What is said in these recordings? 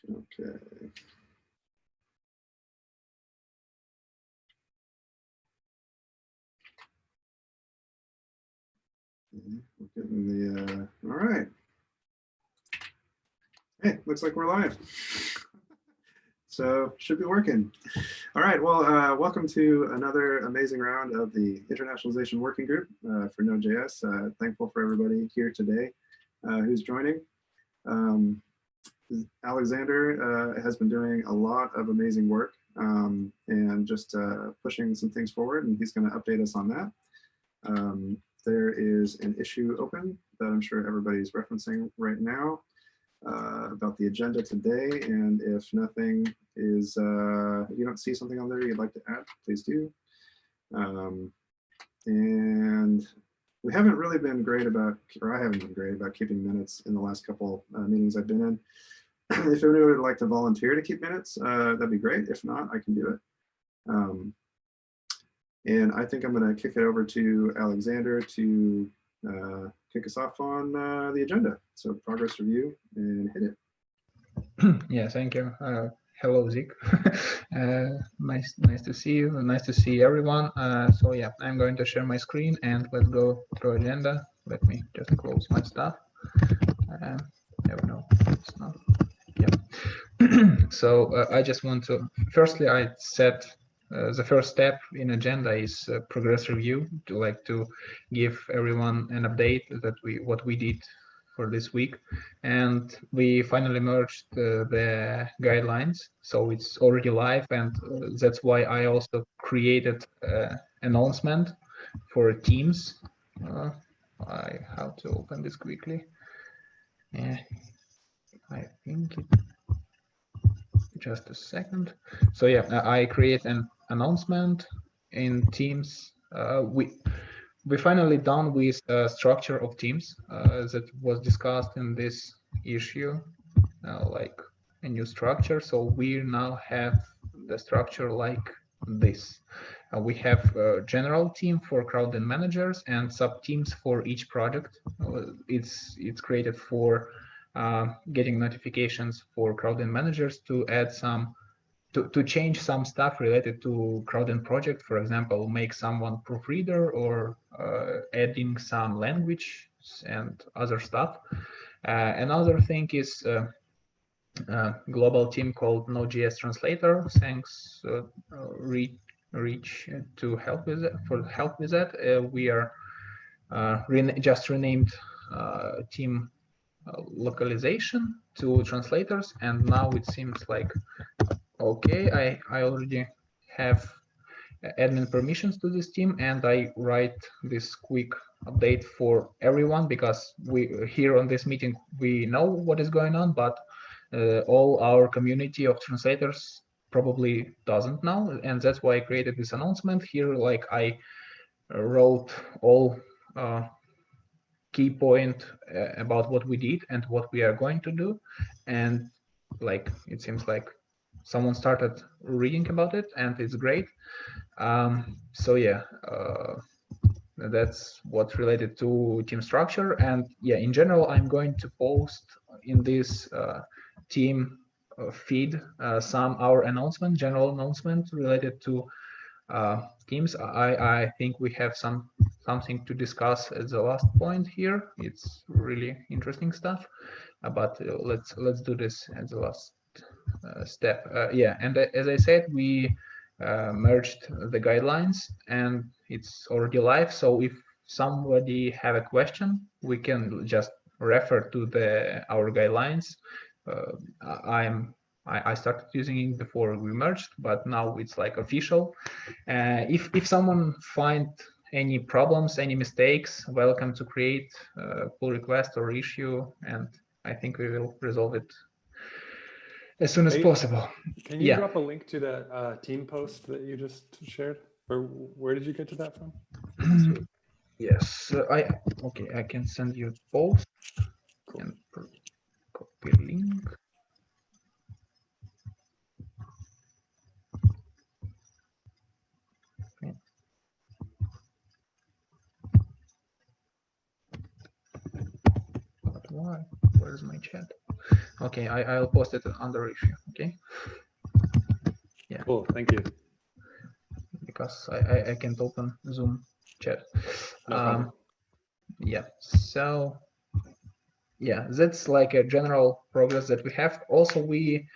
Okay. We're getting the, all right. Hey, looks like we're live. So should be working. All right, well, welcome to another amazing round of the Internationalization Working Group for Node.js. Thankful for everybody here today who's joining. Alexander has been doing a lot of amazing work and just pushing some things forward, and he's going to update us on that. There is an issue open that I'm sure everybody's referencing right now about the agenda today, and if nothing is, you don't see something on there you'd like to add, please do. And we haven't really been great about, or I haven't been great about keeping minutes in the last couple meetings I've been in. If anybody would like to volunteer to keep minutes, that'd be great. If not, I can do it. And I think I'm going to kick it over to Alexander to kick us off on the agenda. So progress review and hit it. Yeah, thank you. Hello, Zeke. Nice to see you. Nice to see everyone. So yeah, I'm going to share my screen and let's go through agenda. Let me just close my stuff. No, it's not. Yeah. So I just want to. Firstly, I set. The first step in agenda is progress review, to give everyone an update that what we did for this week, and we finally merged the guidelines, so it's already live, and that's why I also created announcement for teams. I have to open this quickly. Yeah, I think it. Just a second. So yeah, I create an announcement in Teams. We finally done with structure of teams that was discussed in this issue, like a new structure. So we now have the structure like this. We have a general team for crowd and managers and sub teams for each project. It's created for getting notifications for crowd and managers to add some, to change some stuff related to crowd and project. For example, make someone proofreader or adding some language and other stuff. Another thing is global team called Node.js translator. Thanks, Reach, to help with that. We are just renamed team localization to translators, and now it seems like okay. I already have admin permissions to this team, and I write this quick update for everyone because we here on this meeting we know what is going on, but all our community of translators probably doesn't know, and that's why I created this announcement here. Like I wrote all key point about what we did and what we are going to do, and like it seems like someone started reading about it, and it's great. So yeah, that's what's related to team structure. And yeah, in general, I'm going to post in this team feed some our announcement, general announcement related to teams. I think we have something to discuss at the last point here. It's really interesting stuff, but let's do this at the last step. Yeah, and as I said, we merged the guidelines and it's already live. So if somebody have a question, we can just refer to our guidelines. I started using it before we merged, but now it's like official. If someone find any problems, any mistakes, welcome to create a pull request or issue, and I think we will resolve it as soon as possible. Can you drop a link to that team post that you just shared? Or where did you get to that from? Yes, I can send you post. Cool. And copy link. Okay. But why? Where's my chat? Okay, I'll post it under issue. Okay. Yeah. Cool. Thank you. Because I can't open Zoom chat. No problem. Yeah. So yeah, that's like a general progress that we have. Also, we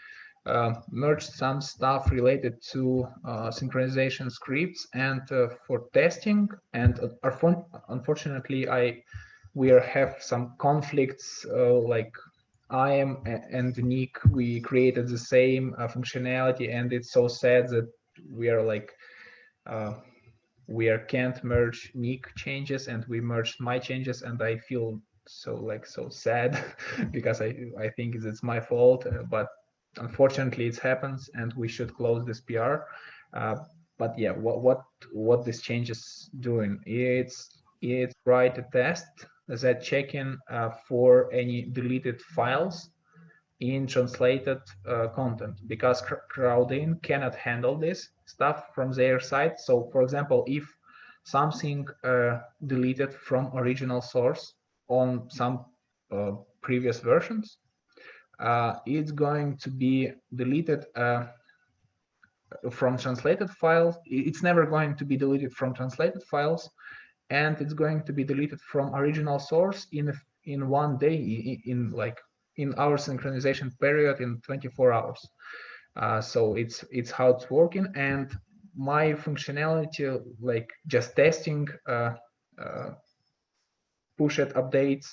merged some stuff related to synchronization scripts and for testing. And unfortunately, we have some conflicts. Like I am and Nick, we created the same functionality, and it's so sad that we are like we can't merge Nick changes, and we merged my changes, and I feel so sad because I think it's my fault, but unfortunately it happens, and we should close this PR. But yeah, what this change is doing, it's write a test that checking for any deleted files in translated content, because Crowdin cannot handle this stuff from their side. So for example, if something deleted from original source on some previous versions, it's going to be deleted from translated files. It's never going to be deleted from translated files, and it's going to be deleted from original source in one day, in our synchronization period, in 24 hours. So it's how it's working. And my functionality, like just testing pushed updates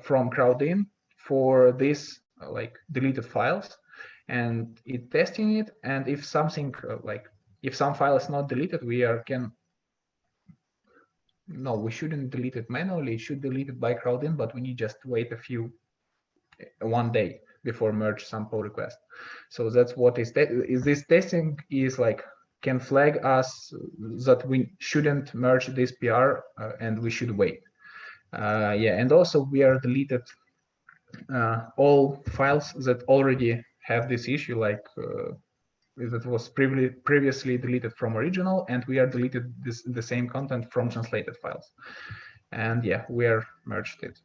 from Crowdin for this like deleted files, and it testing it. And if something if some file is not deleted, we shouldn't delete it manually. It should delete it by Crowdin, but we need just to wait one day before merge some pull request. So that's what is this testing is like, can flag us that we shouldn't merge this PR and we should wait. Yeah, and also we are deleted all files that already have this issue, like that was previously deleted from original, and we are deleted the same content from translated files. And yeah, we are merged it.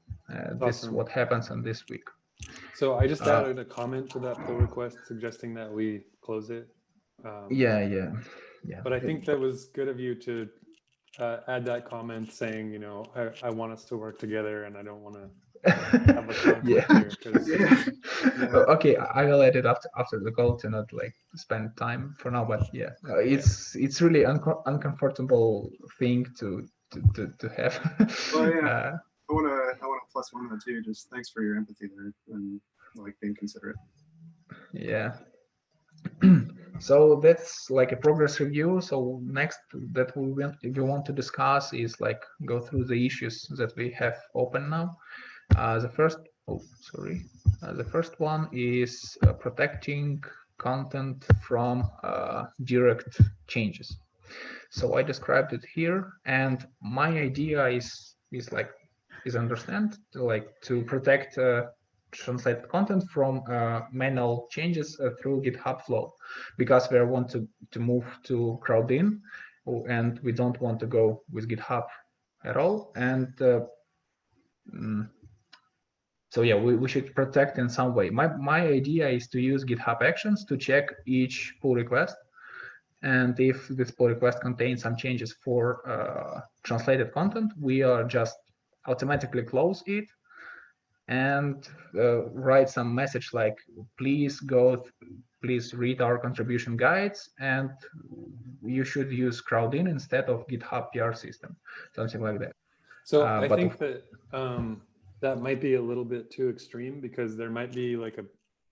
This is what happens on this week. So I just added a comment to that pull request suggesting that we close it. Yeah. But I think that was good of you to add that comment saying, I want us to work together, and I don't want to have a conflict here. Okay, I will add it after the call to not like spend time for now. But yeah, it's really uncomfortable thing to have. Well, yeah. I want to plus one that too. Just thanks for your empathy there and like being considerate. Yeah. So that's like a progress review. So next that we want to discuss is like go through the issues that we have open now. The first one is protecting content from direct changes. So I described it here, and my idea is understand to protect translated content from manual changes through GitHub flow, because we want to move to Crowdin, and we don't want to go with GitHub at all. And so yeah, we should protect in some way. My idea is to use GitHub Actions to check each pull request, and if this pull request contains some changes for translated content, we are just automatically close it and write some message like, please read our contribution guides, and you should use Crowdin instead of GitHub PR system, something like that. So I think that that might be a little bit too extreme, because there might be like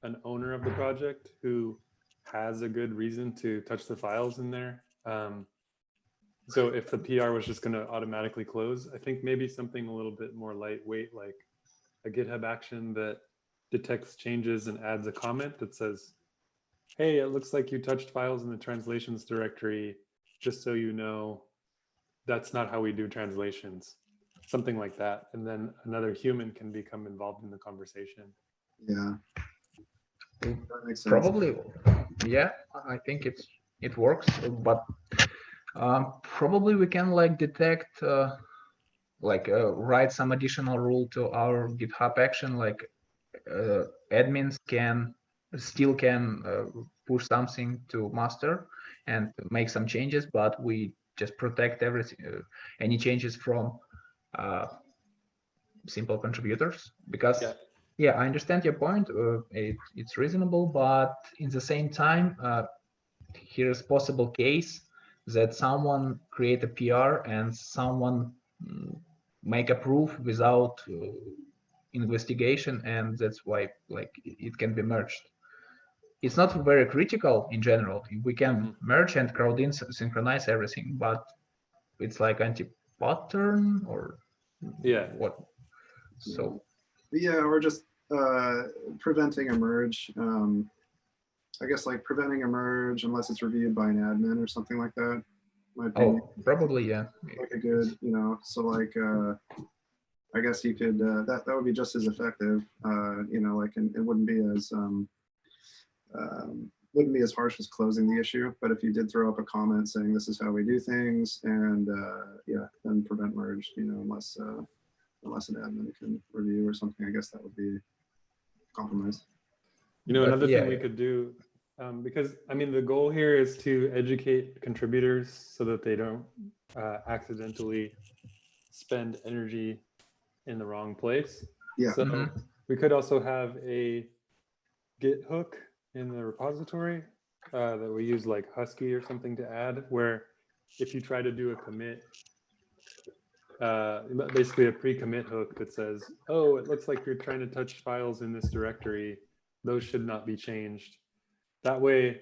an owner of the project who has a good reason to touch the files in there. So if the PR was just going to automatically close, I think maybe something a little bit more lightweight, like a GitHub action that detects changes and adds a comment that says, hey, it looks like you touched files in the translations directory. Just so you know, that's not how we do translations. Something like that. And then another human can become involved in the conversation. Yeah. That makes sense. Probably, yeah, I think it works, but probably we can like detect write some additional rule to our GitHub action, like admins can push something to master and make some changes, but we just protect everything, any changes from simple contributors, because yeah, I understand your point. It's reasonable, but in the same time, here's possible case that someone create a PR and someone make a proof without investigation, and that's why like it can be merged. It's not very critical in general. We can merge and crowd-in synchronize everything, but it's like anti-pattern or what? So yeah, or just preventing a merge. I guess like preventing a merge unless it's reviewed by an admin or something like that might be probably, yeah, like a good, you know, so like I guess you could that would be just as effective, you know, like, and it wouldn't be as harsh as closing the issue. But if you did throw up a comment saying this is how we do things, and yeah, then prevent merge, you know, unless an admin can review or something, I guess that would be compromised. You know, another thing we could do, because I mean, the goal here is to educate contributors so that they don't accidentally spend energy in the wrong place. Yeah. So we could also have a Git hook in the repository that we use like Husky or something to add, where if you try to do a commit, basically a pre-commit hook that says, oh, it looks like you're trying to touch files in this directory, those should not be changed. That way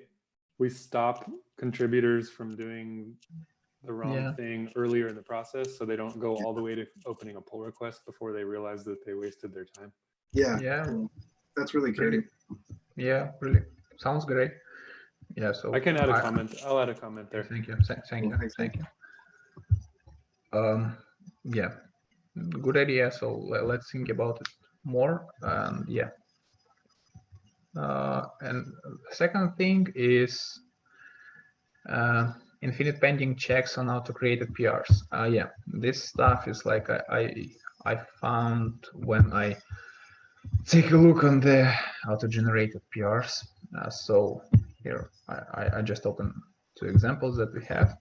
we stop contributors from doing the wrong thing earlier in the process, so they don't go all the way to opening a pull request before they realize that they wasted their time. Yeah, that's really key. Yeah, really sounds great. Yeah, so I can add a comment. I'll add a comment there. Thank you. Thank you. Yeah, good idea. So let's think about it more. Yeah. And the second thing is infinite pending checks on how to create a PRs. Yeah, this stuff is like I found when I take a look on the auto-generated PRs. So here I just opened two examples that we have.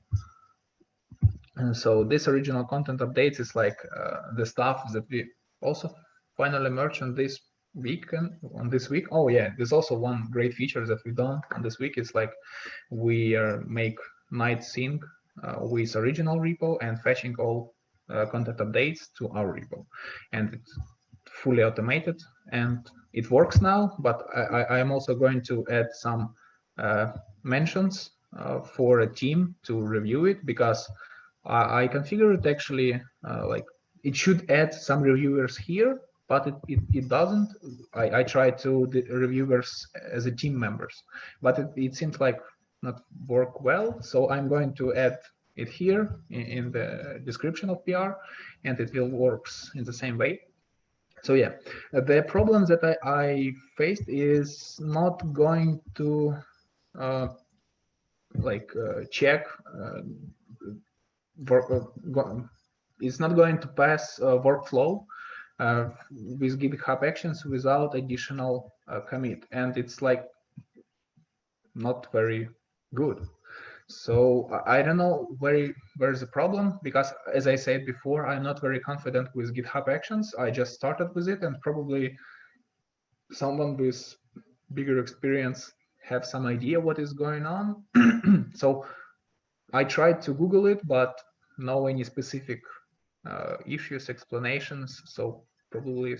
And so this original content updates is like the stuff that we also finally merged on this week. Oh yeah, there's also one great feature that we done on this week. Is like we make night sync with original repo and fetching all content updates to our repo, and it's fully automated and it works now. But I am also going to add some mentions for a team to review it, because I configured it actually like it should add some reviewers here, but it doesn't. I tried to the reviewers as a team members, but it seems like not work well. So I'm going to add it here in the description of PR, and it will works in the same way. So yeah, the problem that I faced is not going to check it's not going to pass workflow with GitHub Actions without additional commit, and it's like not very good. So I don't know where's the problem, because as I said before, I'm not very confident with GitHub Actions. I just started with it, and probably someone with bigger experience have some idea what is going on. So I tried to Google it, but no any specific issues, explanations. So probably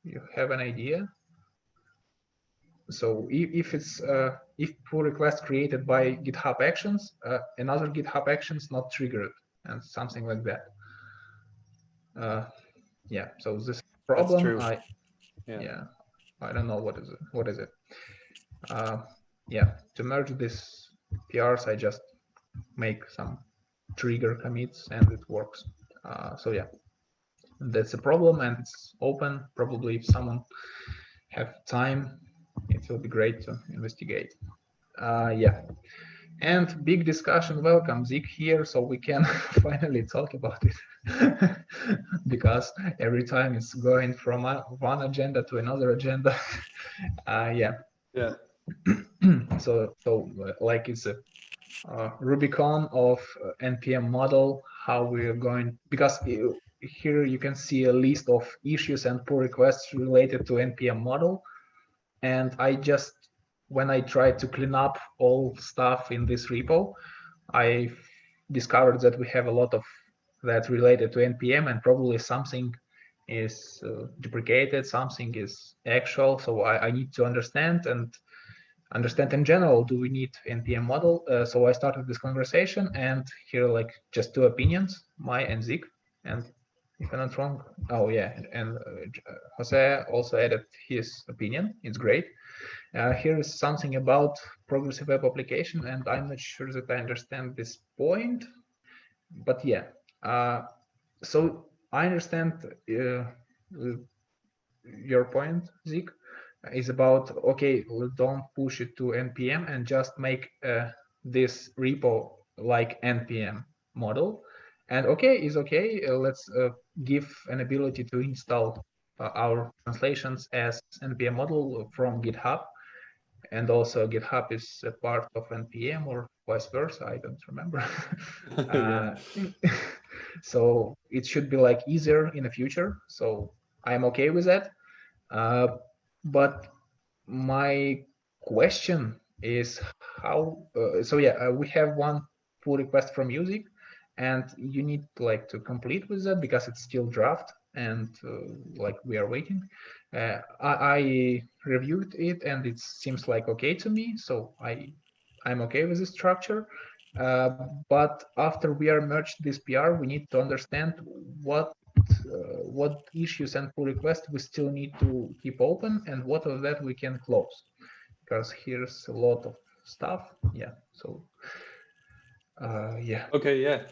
you have an idea. So if it's if pull request created by GitHub Actions, another GitHub Actions not triggered, and something like that. Yeah. So this problem, I don't know what is it. Yeah. To merge these PRs, I just make some trigger commits and it works. So yeah, that's a problem, and it's open. Probably if someone have time, it will be great to investigate. Yeah. And big discussion, welcome Zik here, so we can finally talk about it. Because every time it's going from one agenda to another agenda. Yeah. So like it's a Rubicon of NPM model, how we're going, because here you can see a list of issues and pull requests related to NPM model. And when I tried to clean up all stuff in this repo, I discovered that we have a lot of that related to NPM, and probably something is deprecated, something is actual. So I need to understand in general, do we need NPM model? So I started this conversation, and here like just two opinions, my and Zik. And if I'm not wrong, oh yeah, and Jose also added his opinion. It's great. Here is something about progressive web application, and I'm not sure that I understand this point, but yeah. So I understand your point, Zik, is about, okay, don't push it to NPM and just make this repo like NPM model. And okay, is okay, let's give an ability to install our translations as NPM model from GitHub. And also GitHub is a part of NPM or vice versa, I don't remember. So it should be like easier in the future. So I'm okay with that. But my question is how, so yeah, we have one pull request from music, and you need like to complete with that because it's still draft, and like we are waiting. I reviewed it and it seems like okay to me, so I'm okay with the structure. But after we are merged this PR, we need to understand what issues and pull requests we still need to keep open, and what of that we can close, because here's a lot of stuff. Yeah. So yeah. Okay. Yeah.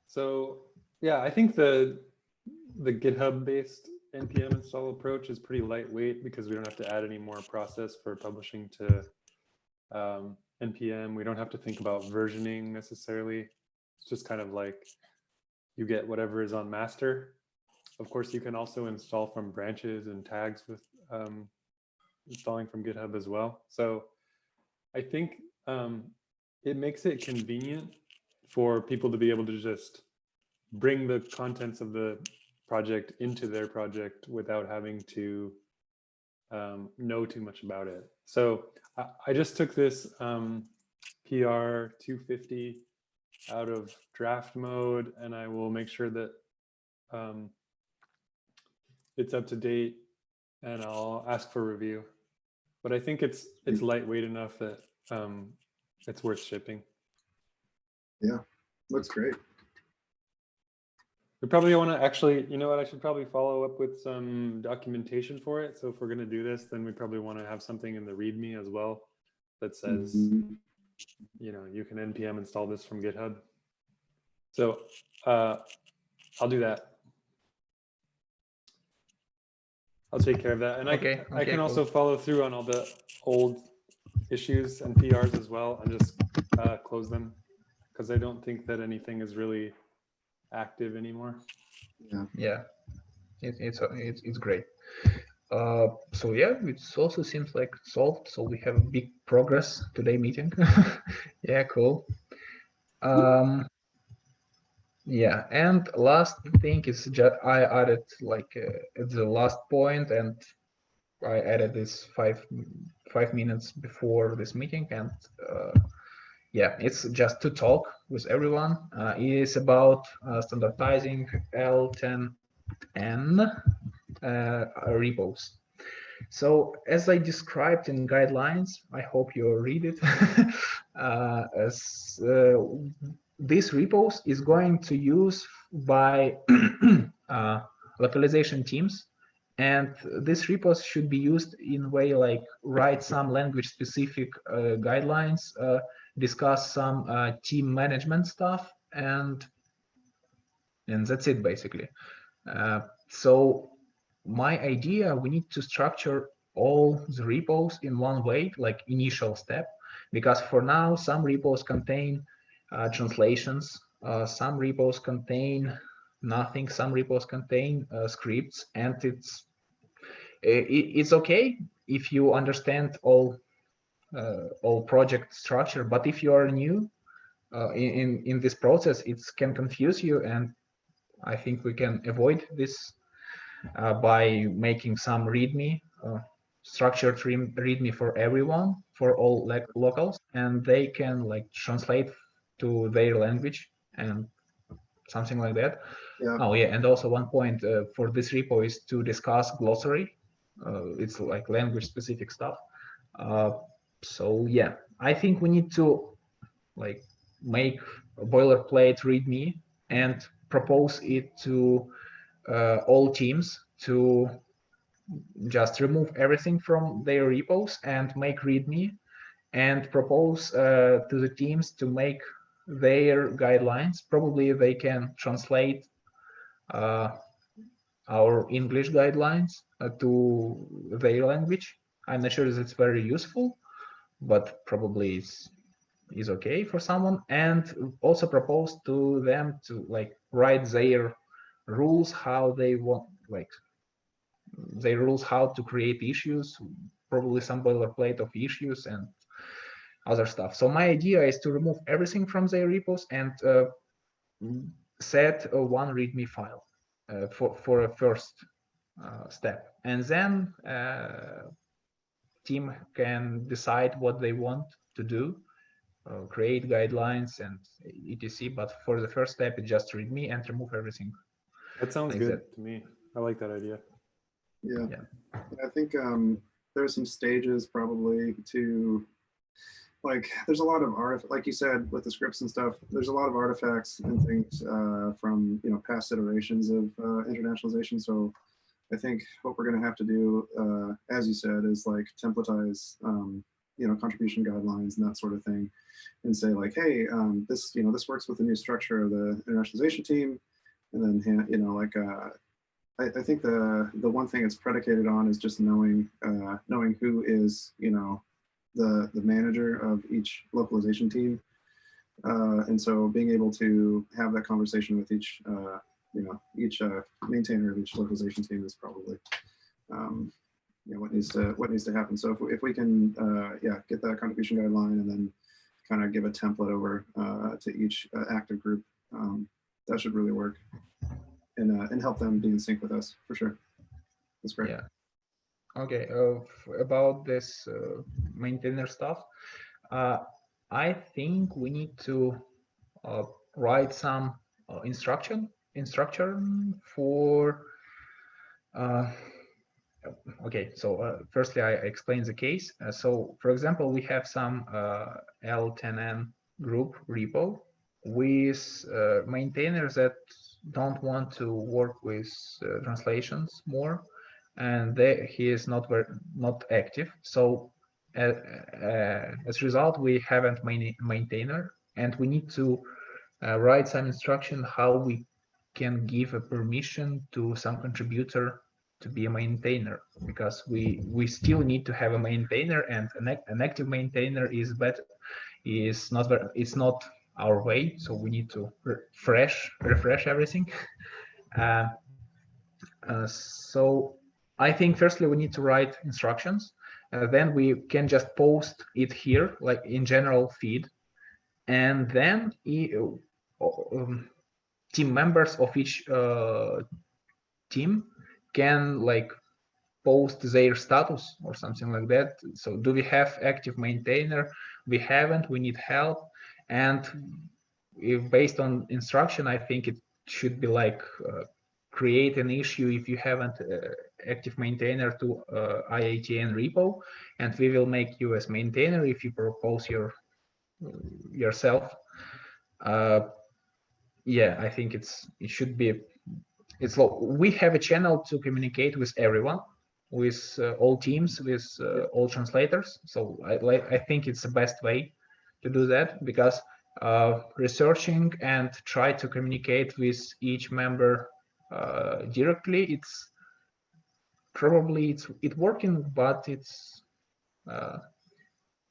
So yeah, I think the GitHub based NPM install approach is pretty lightweight because we don't have to add any more process for publishing to NPM. We don't have to think about versioning necessarily. It's just kind of like you get whatever is on master. Of course, you can also install from branches and tags with installing from GitHub as well. So I think it makes it convenient for people to be able to just bring the contents of the project into their project without having to know too much about it. So I just took this PR 250 out of draft mode, and I will make sure that it's up to date, and I'll ask for review. But I think it's lightweight enough that it's worth shipping. Yeah, looks great. We probably want to actually, you know what, I should probably follow up with some documentation for it. So if we're going to do this, then we probably want to have something in the README as well that says, you know, you can NPM install this from GitHub. So I'll do that. I'll take care of that. And I can also follow through on all the old issues and PRs as well, and just close them, because I don't think that anything is really active anymore. Yeah, it's great. So yeah, it also seems like solved. So we have big progress today meeting. Yeah, cool. Yeah, and last thing is just I added like at the last point, and I added this five minutes before this meeting, and yeah, it's just to talk with everyone. It is about standardizing i18n repos. So as I described in guidelines, I hope you read it. This repos is going to use by localization teams, and this repos should be used in way like write some language specific guidelines, discuss some team management stuff, and that's it basically. So my idea, we need to structure all the repos in one way, like initial step, because for now some repos contain translations, some repos contain nothing, some repos contain scripts, and it's okay if you understand all project structure, but if you are new in this process, it can confuse you, and I think we can avoid this by making some README, structured README for everyone, for all locals, and they can like translate to their language and something like that. Yeah. Oh yeah, and also one point for this repo is to discuss glossary. It's like language specific stuff. So yeah, I think we need to like make a boilerplate README and propose it to all teams to just remove everything from their repos and make README, and propose to the teams to make their guidelines. Probably they can translate our English guidelines to their language. I'm not sure that it's very useful, but probably is okay for someone. And also propose to them to like write their rules, how they want, like their rules how to create issues, probably some boilerplate of issues and other stuff. So my idea is to remove everything from their repos and set one README file for a first step, and then team can decide what they want to do, create guidelines and etc. But for the first step, it's just README and remove everything. That sounds like good that. to me. I like that idea. Yeah. Yeah. I think there's some stages probably to, like, there's a lot of like you said, with the scripts and stuff, there's a lot of artifacts and things from, you know, past iterations of internationalization. So I think what we're going to have to do, as you said, is like templatize, you know, contribution guidelines and that sort of thing, and say like, hey, this, you know, this works with the new structure of the internationalization team, and then, you know, like, I think the one thing it's predicated on is just knowing knowing who is, you know, the manager of each localization team, and so being able to have that conversation with each you know, each maintainer of each localization team is probably you know, what needs to happen. So if we can yeah, get that contribution guideline and then kind of give a template over to each active group, that should really work, and help them be in sync with us for sure. That's great. Yeah. Okay. About this maintainer stuff, I think we need to write some instruction for. Okay, so firstly, I explain the case. So, for example, we have some i18n group repo with maintainers that don't want to work with translations more, and he is not active. So, as a result, we haven't maintainer, and we need to write some instruction how we can give a permission to some contributor to be a maintainer, because we still need to have a maintainer, and an active maintainer is not our way, so we need to refresh everything. So I think firstly we need to write instructions, then we can just post it here like in general feed, and then team members of each team can like post their status or something like that. So do we have active maintainer? We haven't, we need help. And if based on instruction, I think it should be like create an issue if you haven't active maintainer to i18n repo, and we will make you as maintainer if you propose yourself. Yeah, I think it should be, we have a channel to communicate with everyone, with all teams, with all translators. So I think it's the best way to do that, because researching and try to communicate with each member directly, it's probably it's working, but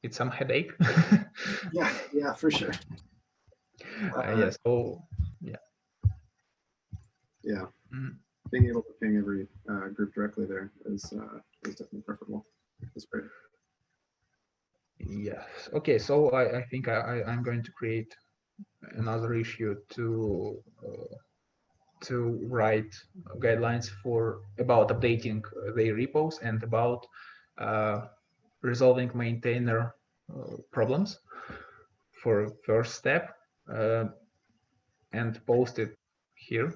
it's some headache. Yeah, for sure. Yeah. So yeah. Yeah. Mm. Being able to ping every group directly there is definitely preferable. That's great. Yes. Okay. So I think I'm going to create another issue to write guidelines for about updating their repos and about resolving maintainer problems for first step, and post it here.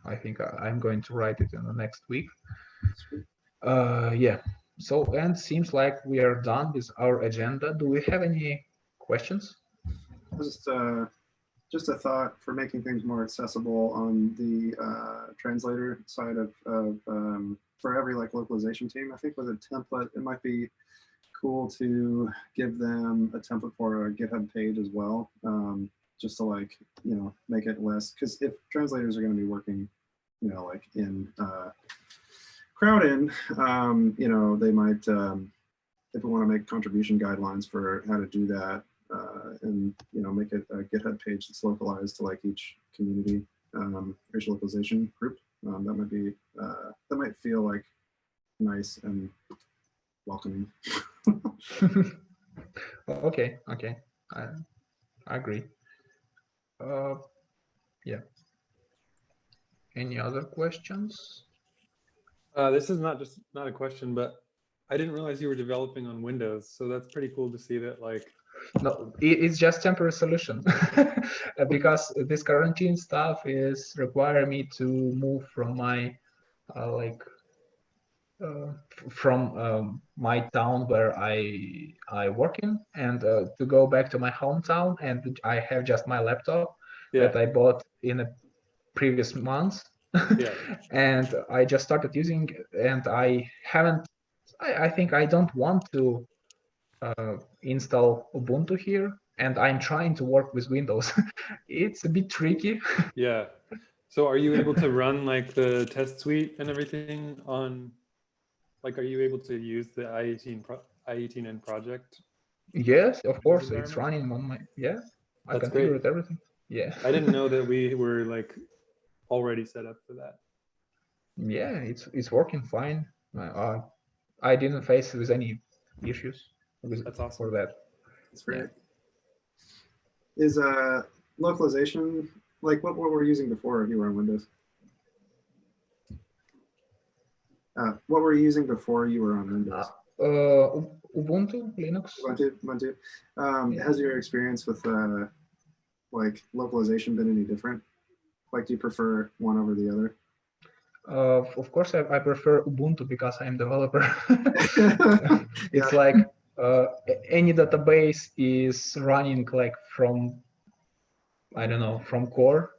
I think I'm going to write it in the next week. Yeah. So, and seems like we are done with our agenda. Do we have any questions? Just a thought for making things more accessible on the translator side of for every like localization team. I think with a template, it might be cool to give them a template for a GitHub page as well, just to like, you know, make it less, because if translators are going to be working, you know, like in crowd-in, you know, they might, if we want to make contribution guidelines for how to do that, and, you know, make it a GitHub page that's localized to like each community racial localization group, that might be, that might feel like nice and welcoming. Okay. I agree. Yeah. Any other questions? This is not a question, but I didn't realize you were developing on Windows, so that's pretty cool to see that. Like, no, it's just temporary solution because this quarantine stuff is require me to move from my from my town where I work in, and to go back to my hometown, and I have just my laptop that I bought in a previous month. And I just started using, and I haven't. I think I don't want to install Ubuntu here, and I'm trying to work with Windows. It's a bit tricky. Yeah. So are you able to run like the test suite and everything on, like, are you able to use the i18n project? Yes, of course, it's running on my, I configured everything. Yeah. I didn't know that we were like already set up for that. Yeah, it's working fine. I didn't face with any issues That's awesome. for that. That's great. Yeah. Is localization like what were you using before you were on Windows? What were you using before you were on Windows? Ubuntu, Linux. Ubuntu. Has your experience with like localization been any different? Like, do you prefer one over the other? Of course, I prefer Ubuntu because I'm a developer. It's like any database is running like from, I don't know, from core.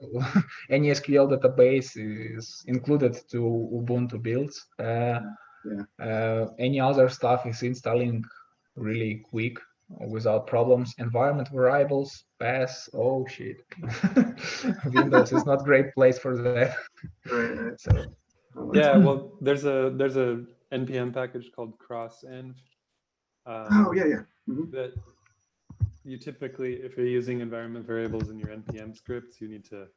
Any SQL database is included to Ubuntu builds. Any other stuff is installing really quick without problems. Environment variables, pass, oh shit. Windows is not a great place for that. Right. So, yeah, well, there's a NPM package called crossenv. That you typically, if you're using environment variables in your NPM scripts, you need to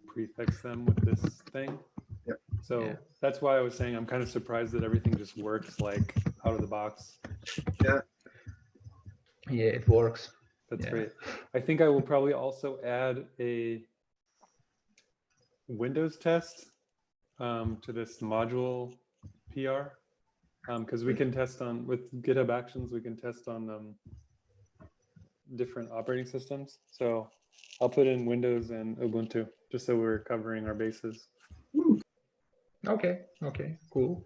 prefix them with this thing. So that's why I was saying I'm kind of surprised that everything just works like out of the box. Yeah, it works. That's great. I think I will probably also add a Windows test to this module PR, because we can test on, with GitHub Actions, we can test on different operating systems. So I'll put in Windows and Ubuntu just so we're covering our bases. Okay, cool.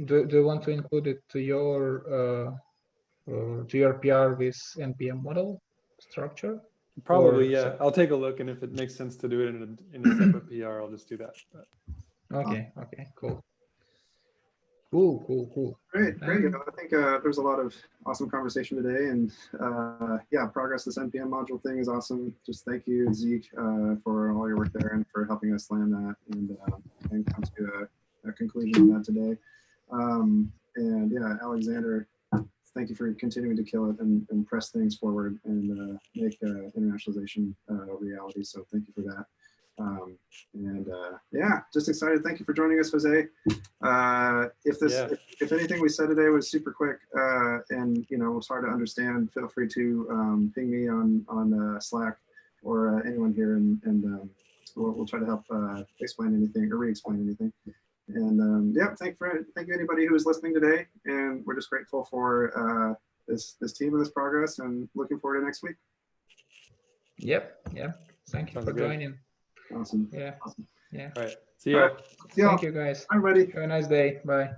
Do you want to include it to your PR with NPM model structure? Probably, yeah. I'll take a look, and if it makes sense to do it in a separate PR, I'll just do that. But. Okay, cool. Great. I think there's a lot of awesome conversation today, and progress. This NPM module thing is awesome. Just thank you, Zeke, for all your work there and for helping us land that and come to a conclusion on that today. And yeah, Alexander, thank you for continuing to kill it and press things forward and make internationalization a reality. So thank you for that. Yeah, just excited. Thank you for joining us, Jose. If anything we said today was super quick and was hard to understand, feel free to ping me on Slack or anyone here, and we'll try to help explain anything or re-explain anything. And yeah, thank you anybody who is listening today, and we're just grateful for this team and this progress, and looking forward to next week. Yep. Thank you for joining. Awesome. Yeah. Awesome. Yeah. All right. See you. Thank you, guys. Everybody. Have a nice day. Bye.